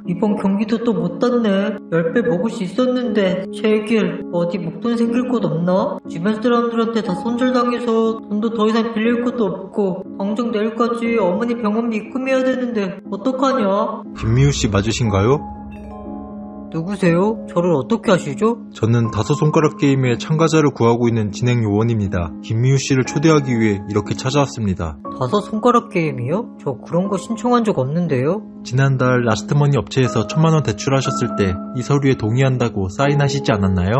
이번 경기도 또 못 땄네. 10배 먹을 수 있었는데. 제길 어디 목돈 생길 곳 없나? 주변 사람들한테 다 손절당해서 돈도 더 이상 빌릴 것도 없고 당장 내일까지 어머니 병원비 입금해야 되는데 어떡하냐? 김미우씨 맞으신가요? 누구세요? 저를 어떻게 아시죠? 저는 다섯 손가락 게임에 참가자를 구하고 있는 진행 요원입니다. 김미우씨를 초대하기 위해 이렇게 찾아왔습니다. 다섯 손가락 게임이요? 저 그런 거 신청한 적 없는데요? 지난달 라스트머니 업체에서 1000만원 대출하셨을 때 이 서류에 동의한다고 사인하시지 않았나요?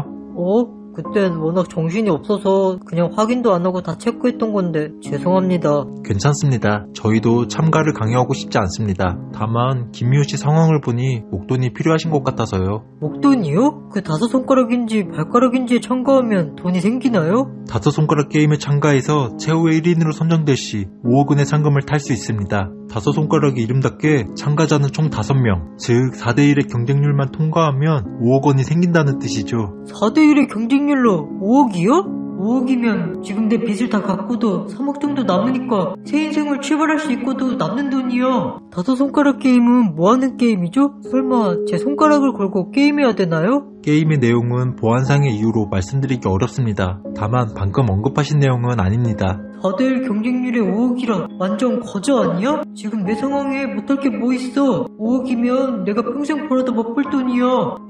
그땐 워낙 정신이 없어서 그냥 확인도 안 하고 다 체크했던 건데 죄송합니다. 괜찮습니다. 저희도 참가를 강요하고 싶지 않습니다. 다만 김미우씨 상황을 보니 목돈이 필요하신 것 같아서요. 목돈이요? 그 다섯 손가락인지 발가락인지에 참가하면 돈이 생기나요? 다섯 손가락 게임에 참가해서 최후의 1인으로 선정될 시 5억 원의 상금을 탈 수 있습니다. 다섯 손가락의 이름답게 참가자는 총 5명, 즉 4대1의 경쟁률만 통과하면 5억 원이 생긴다는 뜻이죠. 4대1의 경쟁률로 5억이요? 5억이면 지금 내 빚을 다 갚고도 3억 정도 남으니까 새 인생을 출발할 수 있고도 남는 돈이야. 다섯 손가락 게임은 뭐하는 게임이죠? 설마 제 손가락을 걸고 게임해야 되나요? 게임의 내용은 보안상의 이유로 말씀드리기 어렵습니다. 다만 방금 언급하신 내용은 아닙니다. 4대1 경쟁률에 5억이라 완전 거저 아니야? 지금 내 상황에 못할 게 뭐 있어? 5억이면 내가 평생 벌어도 못 벌 돈이야.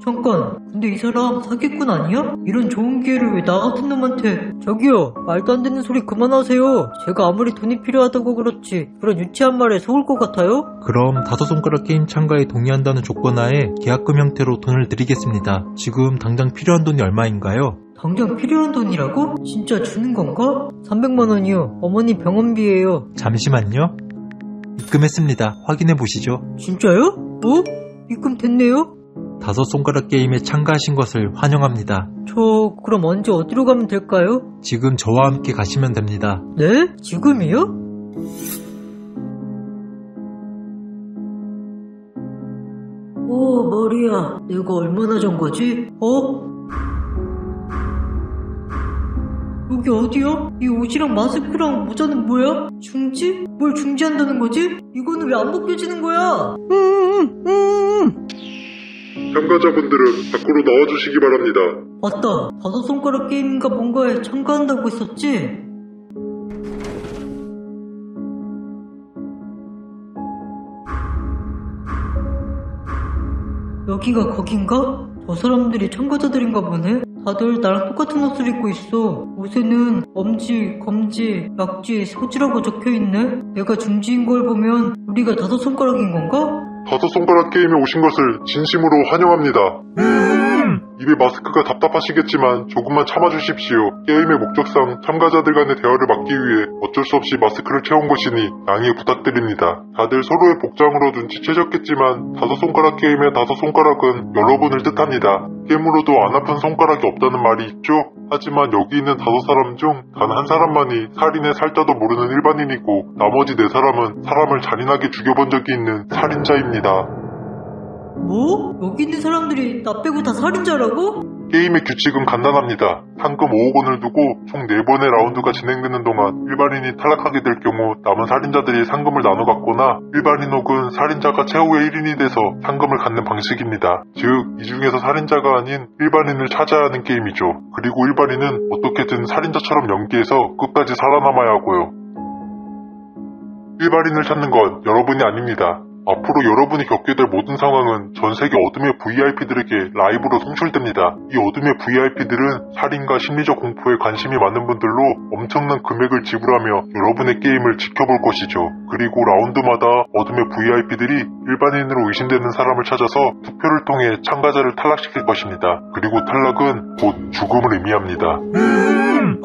잠깐, 근데 이 사람 사기꾼 아니야? 이런 좋은 기회를 왜 나 같은 놈한테. 저기요, 말도 안 되는 소리 그만하세요. 제가 아무리 돈이 필요하다고 그렇지 그런 유치한 말에 속을 것 같아요? 그럼 다섯 손가락 게임 참가에 동의한다는 조건하에 계약금 형태로 돈을 드리겠습니다. 지금 당장 필요한 돈이 얼마인가요? 당장 필요한 돈이라고? 진짜 주는 건가? 300만 원이요. 어머니 병원비예요. 잠시만요. 입금했습니다. 확인해 보시죠. 진짜요? 입금 됐네요? 다섯 손가락 게임에 참가하신 것을 환영합니다. 저 그럼 언제 어디로 가면 될까요? 지금 저와 함께 가시면 됩니다. 네? 지금이요? 머리야. 내가 얼마나 전 거지? 여기 어디야? 이 옷이랑 마스크랑 모자는 뭐야? 중지? 뭘 중지한다는 거지? 이거는 왜 안 벗겨지는 거야? 참가자분들은 밖으로 나와주시기 바랍니다. 맞다. 다섯 손가락 게임인가 뭔가에 참가한다고 했었지? 여기가 거긴가? 저 사람들이 참가자들인가 보네? 다들 나랑 똑같은 옷을 입고 있어. 옷에는 엄지, 검지, 약지, 소지라고 적혀있네? 내가 중지인 걸 보면 우리가 다섯 손가락인 건가? 다섯 손가락 게임에 오신 것을 진심으로 환영합니다. 입에 마스크가 답답하시겠지만 조금만 참아주십시오. 게임의 목적상 참가자들 간의 대화를 막기 위해 어쩔 수 없이 마스크를 채운 것이니 양해 부탁드립니다. 다들 서로의 복장으로 눈치채셨겠지만 다섯 손가락 게임의 다섯 손가락은 여러분을 뜻합니다. 깨물어도 안 아픈 손가락이 없다는 말이 있죠? 하지만 여기 있는 5사람 중 단 한 사람만이 살인의 살자도 모르는 일반인이고 나머지 4사람은 사람을 잔인하게 죽여본 적이 있는 살인자입니다. 뭐? 여기 있는 사람들이 나 빼고 다 살인자라고? 게임의 규칙은 간단합니다. 상금 5억 원을 두고 총 4번의 라운드가 진행되는 동안 일반인이 탈락하게 될 경우 남은 살인자들이 상금을 나눠 갖거나 일반인 혹은 살인자가 최후의 1인이 돼서 상금을 갖는 방식입니다. 즉, 이 중에서 살인자가 아닌 일반인을 찾아야 하는 게임이죠. 그리고 일반인은 어떻게든 살인자처럼 연기해서 끝까지 살아남아야 하고요. 일반인을 찾는 건 여러분이 아닙니다. 앞으로 여러분이 겪게 될 모든 상황은 전 세계 어둠의 VIP들에게 라이브로 송출됩니다. 이 어둠의 VIP들은 살인과 심리적 공포에 관심이 많은 분들로 엄청난 금액을 지불하며 여러분의 게임을 지켜볼 것이죠. 그리고 라운드마다 어둠의 VIP들이 일반인으로 의심되는 사람을 찾아서 투표를 통해 참가자를 탈락시킬 것입니다. 그리고 탈락은 곧 죽음을 의미합니다.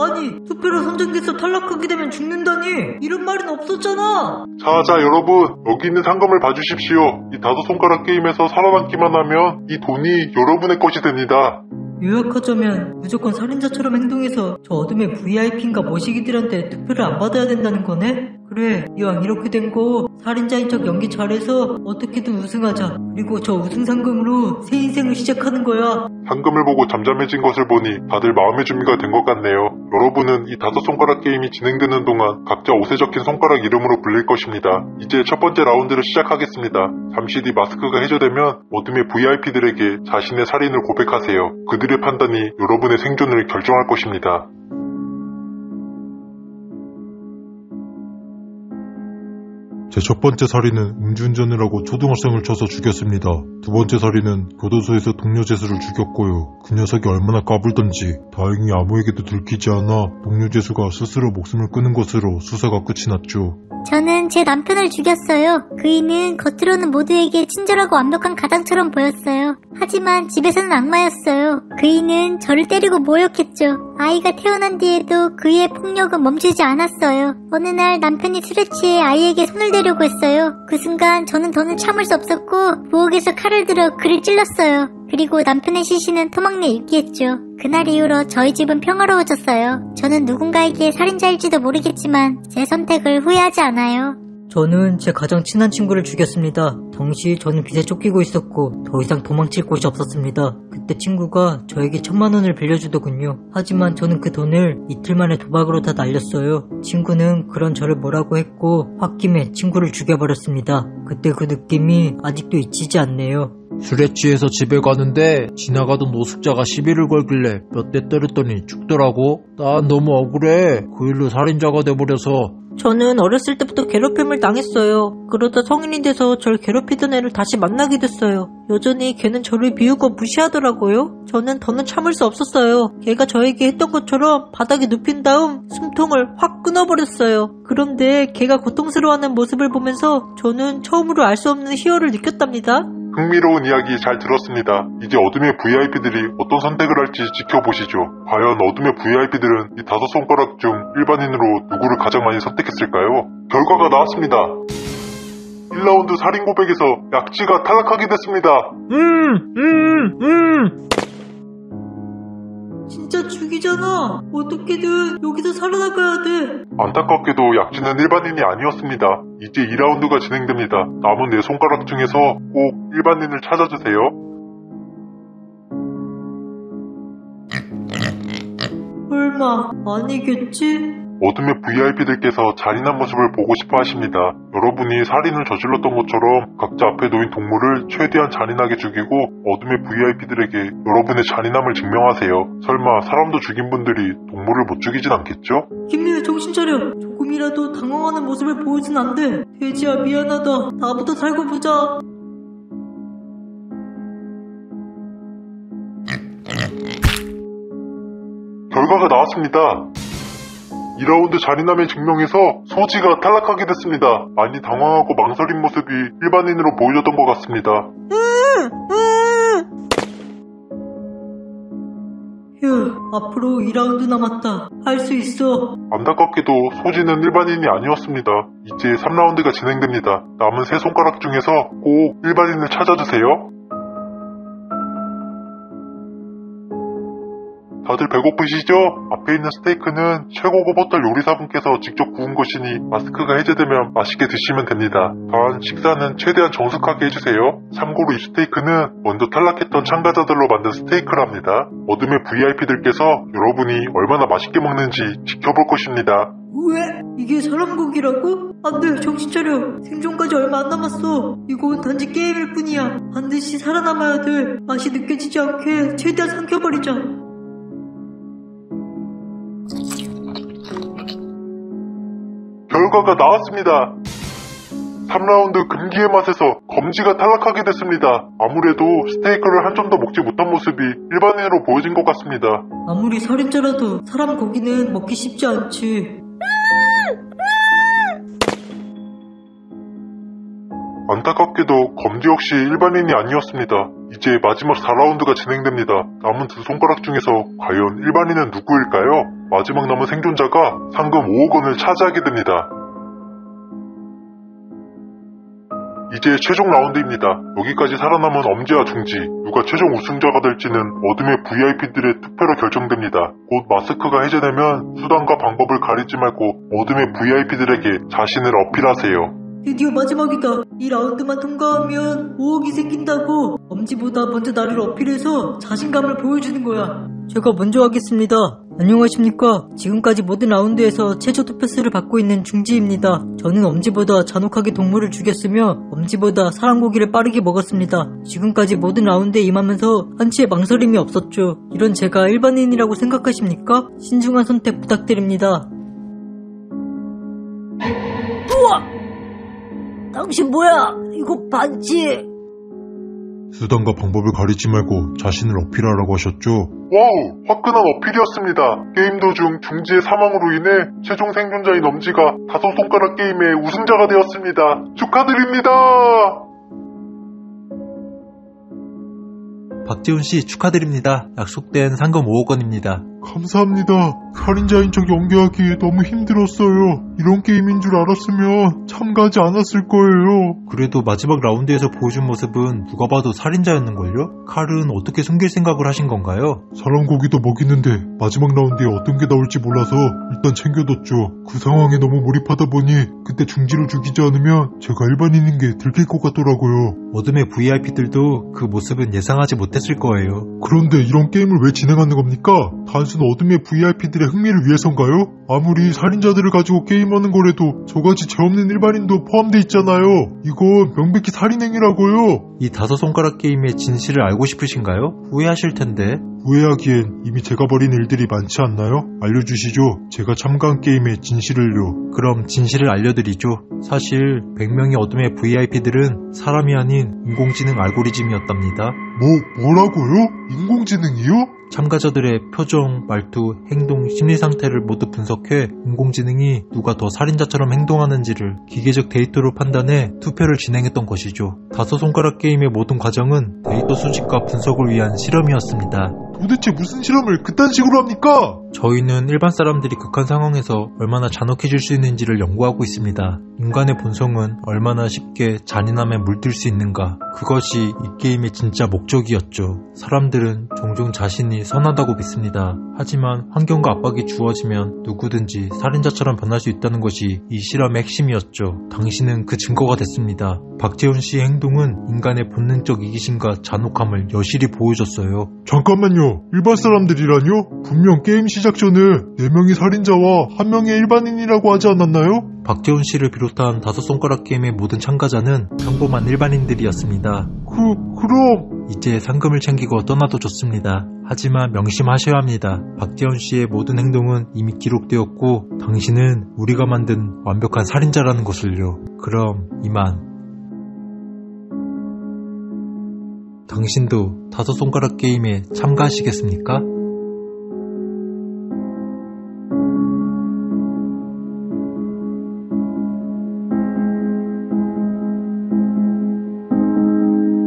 아니, 투표로 선정돼서 탈락하게 되면 죽는다니 이런 말은 없었잖아. 자 여러분, 여기 있는 상금을 봐주십시오. 이 다섯 손가락 게임에서 살아남기만 하면 이 돈이 여러분의 것이 됩니다. 요약하자면 무조건 살인자처럼 행동해서 저 어둠의 VIP인가 모시기들한테 투표를 안 받아야 된다는 거네? 그래, 이왕 이렇게 된 거 살인자인 척 연기 잘해서 어떻게든 우승하자. 그리고 저 우승 상금으로 새 인생을 시작하는 거야. 상금을 보고 잠잠해진 것을 보니 다들 마음의 준비가 된 것 같네요. 여러분은 이 5손가락 게임이 진행되는 동안 각자 옷에 적힌 손가락 이름으로 불릴 것입니다. 이제 첫 번째 라운드를 시작하겠습니다. 잠시 뒤 마스크가 해제되면 어둠의 VIP들에게 자신의 살인을 고백하세요. 그들의 판단이 여러분의 생존을 결정할 것입니다. 제 첫 번째 살인은 음주운전을 하고 초등학생을 쳐서 죽였습니다. 두 번째 살인은 교도소에서 동료 재수를 죽였고요. 그 녀석이 얼마나 까불던지 다행히 아무에게도 들키지 않아 동료 재수가 스스로 목숨을 끊은 것으로 수사가 끝이 났죠. 저는 제 남편을 죽였어요. 그이는 겉으로는 모두에게 친절하고 완벽한 가장처럼 보였어요. 하지만 집에서는 악마였어요. 그이는 저를 때리고 모욕했죠. 아이가 태어난 뒤에도 그의 폭력은 멈추지 않았어요. 어느 날 남편이 술에 취해 아이에게 손을 대려고 했어요. 그 순간 저는 더는 참을 수 없었고 부엌에서 칼을 들어 그를 찔렀어요. 그리고 남편의 시신은 토막내에 있기했죠. 그날 이후로 저희 집은 평화로워졌어요. 저는 누군가에게 살인자일지도 모르겠지만 제 선택을 후회하지 않아요. 저는 제 가장 친한 친구를 죽였습니다. 당시 저는 빚에 쫓기고 있었고 더 이상 도망칠 곳이 없었습니다. 그때 친구가 저에게 1000만원을 빌려주더군요. 하지만 저는 그 돈을 이틀 만에 도박으로 다 날렸어요. 친구는 그런 저를 뭐라고 했고 홧김에 친구를 죽여버렸습니다. 그때 그 느낌이 아직도 잊히지 않네요. 술에 취해서 집에 가는데 지나가던 노숙자가 시비를 걸길래 몇 대 때렸더니 죽더라고. 난 너무 억울해. 그 일로 살인자가 돼버려서. 저는 어렸을 때부터 괴롭힘을 당했어요. 그러다 성인이 돼서 절 괴롭히던 애를 다시 만나게 됐어요. 여전히 걔는 저를 비우고 무시하더라고요. 저는 더는 참을 수 없었어요. 걔가 저에게 했던 것처럼 바닥에 눕힌 다음 숨통을 확 끊어버렸어요. 그런데 걔가 고통스러워하는 모습을 보면서 저는 처음으로 알 수 없는 희열을 느꼈답니다. 흥미로운 이야기 잘 들었습니다. 이제 어둠의 VIP들이 어떤 선택을 할지 지켜보시죠. 과연 어둠의 VIP들은 이 5손가락 중 일반인으로 누구를 가장 많이 선택했을까요? 결과가 나왔습니다. 1라운드 살인 고백에서 약지가 탈락하게 됐습니다. 진짜 죽이잖아. 어떻게든 여기서 살아나가야 돼. 안타깝게도 약지는 일반인이 아니었습니다. 이제 2라운드가 진행됩니다. 남은 4손가락 중에서 꼭 일반인을 찾아주세요. 설마 아니겠지? 어둠의 VIP들께서 잔인한 모습을 보고 싶어 하십니다. 여러분이 살인을 저질렀던 것처럼 각자 앞에 놓인 동물을 최대한 잔인하게 죽이고 어둠의 VIP들에게 여러분의 잔인함을 증명하세요. 설마 사람도 죽인 분들이 동물을 못 죽이진 않겠죠? 김미애 정신 차려. 조금이라도 당황하는 모습을 보여준 안 돼. 돼지야 미안하다. 나부터 살고 보자. 결과가 나왔습니다. 2라운드 잔인함의 증명에서 소지가 탈락하게 됐습니다. 많이 당황하고 망설인 모습이 일반인으로 보여졌던 것 같습니다. 휴, 앞으로 2라운드 남았다. 할 수 있어. 안타깝게도 소지는 일반인이 아니었습니다. 이제 3라운드가 진행됩니다. 남은 3손가락 중에서 꼭 일반인을 찾아주세요. 다들 배고프시죠? 앞에 있는 스테이크는 최고급 호텔 요리사분께서 직접 구운 것이니 마스크가 해제되면 맛있게 드시면 됩니다. 단 식사는 최대한 정숙하게 해주세요. 참고로 이 스테이크는 먼저 탈락했던 참가자들로 만든 스테이크랍니다. 어둠의 VIP들께서 여러분이 얼마나 맛있게 먹는지 지켜볼 것입니다. 왜? 이게 사람 고기라고? 안돼, 정신 차려. 생존까지 얼마 안 남았어. 이건 단지 게임일 뿐이야. 반드시 살아남아야 돼. 맛이 느껴지지 않게 최대한 삼켜버리자. 결과가 나왔습니다. 3라운드 금기의 맛에서 검지가 탈락하게 됐습니다. 아무래도 스테이크를 한 점 더 먹지 못한 모습이 일반인으로 보여진 것 같습니다. 아무리 살인자라도 사람 고기는 먹기 쉽지 않지. 안타깝게도 검지 역시 일반인이 아니었습니다. 이제 마지막 4라운드가 진행됩니다. 남은 2손가락 중에서 과연 일반인은 누구일까요? 마지막 남은 생존자가 상금 5억 원을 차지하게 됩니다. 이제 최종 라운드입니다. 여기까지 살아남은 엄지와 중지, 누가 최종 우승자가 될지는 어둠의 VIP들의 투표로 결정됩니다. 곧 마스크가 해제되면 수단과 방법을 가리지 말고 어둠의 VIP들에게 자신을 어필하세요. 드디어 마지막이다. 이 라운드만 통과하면 5억이 생긴다고. 엄지보다 먼저 나를 어필해서 자신감을 보여주는 거야. 제가 먼저 하겠습니다. 안녕하십니까. 지금까지 모든 라운드에서 최저 투표수를 받고 있는 중지입니다. 저는 엄지보다 잔혹하게 동물을 죽였으며 엄지보다 사람고기를 빠르게 먹었습니다. 지금까지 모든 라운드에 임하면서 한치의 망설임이 없었죠. 이런 제가 일반인이라고 생각하십니까? 신중한 선택 부탁드립니다. 우와! 당신 뭐야? 이거 반지! 수단과 방법을 가리지 말고 자신을 어필하라고 하셨죠? 와우! 화끈한 어필이었습니다. 게임 도중 중지의 사망으로 인해 최종 생존자인 엄지가 다섯 손가락 게임의 우승자가 되었습니다. 축하드립니다! 박재훈씨 축하드립니다. 약속된 상금 5억 원입니다. 감사합니다. 살인자인 척 연기하기 너무 힘들었어요. 이런 게임인 줄 알았으면 참가하지 않았을 거예요. 그래도 마지막 라운드에서 보여준 모습은 누가 봐도 살인자였는걸요? 칼은 어떻게 숨길 생각을 하신 건가요? 사람 고기도 먹이는데 마지막 라운드에 어떤 게 나올지 몰라서 일단 챙겨뒀죠. 그 상황에 너무 몰입하다 보니 그때 중지를 죽이지 않으면 제가 일반인인 게 들킬 것 같더라고요. 어둠의 VIP들도 그 모습은 예상하지 못했을 거예요. 그런데 이런 게임을 왜 진행하는 겁니까? 단순 어둠의 VIP들의 흥미를 위해서인가요? 아무리 살인자들을 가지고 게임하는 거라도 저같이 죄 없는 일반인도 포함돼 있잖아요. 이건 명백히 살인행위라고요. 이 다섯 손가락 게임의 진실을 알고 싶으신가요? 후회하실 텐데. 후회하기엔 이미 제가 벌인 일들이 많지 않나요? 알려주시죠. 제가 참가한 게임의 진실을요. 그럼 진실을 알려드리죠. 사실 100명의 어둠의 VIP들은 사람이 아닌 인공지능 알고리즘이었답니다. 뭐라고요? 인공지능이요? 참가자들의 표정, 말투, 행동, 심리 상태를 모두 분석해 인공지능이 누가 더 살인자처럼 행동하는지를 기계적 데이터로 판단해 투표를 진행했던 것이죠. 다섯 손가락 게임의 모든 과정은 데이터 수집과 분석을 위한 실험이었습니다. 도대체 무슨 실험을 그딴 식으로 합니까? 저희는 일반 사람들이 극한 상황에서 얼마나 잔혹해질 수 있는지를 연구하고 있습니다. 인간의 본성은 얼마나 쉽게 잔인함에 물들 수 있는가. 그것이 이 게임의 진짜 목적이었죠. 사람들은 종종 자신이 선하다고 믿습니다. 하지만 환경과 압박이 주어지면 누구든지 살인자처럼 변할 수 있다는 것이 이 실험의 핵심이었죠. 당신은 그 증거가 됐습니다. 박재훈 씨의 행동은 인간의 본능적 이기심과 잔혹함을 여실히 보여줬어요. 잠깐만요. 일반 사람들이라뇨? 분명 게임 시작 전에 4명이 살인자와 1명이 일반인이라고 하지 않았나요? 박재훈 씨를 비롯한 다섯 손가락 게임의 모든 참가자는 평범한 일반인들이었습니다. 그럼 이제 상금을 챙기고 떠나도 좋습니다. 하지만 명심하셔야 합니다. 박재훈 씨의 모든 행동은 이미 기록되었고 당신은 우리가 만든 완벽한 살인자라는 것을요. 그럼 이만. 당신도 다섯 손가락 게임에 참가하시겠습니까?